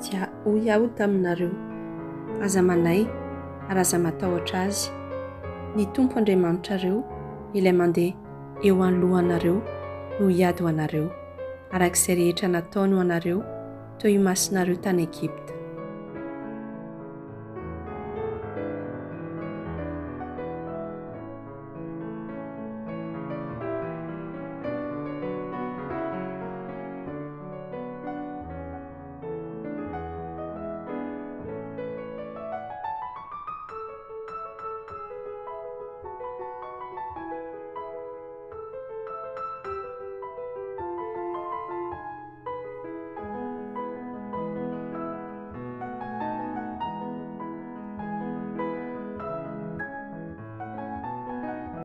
dia hoy aho taminareo, aza manay ary aza matahotra azy. Ny Tompo Andriamanitrareo ilay mandeha eo alohanareo no hiady ho anareo, arak'izay rehetra nataony ho anareo teo imasinareo tany Egypta.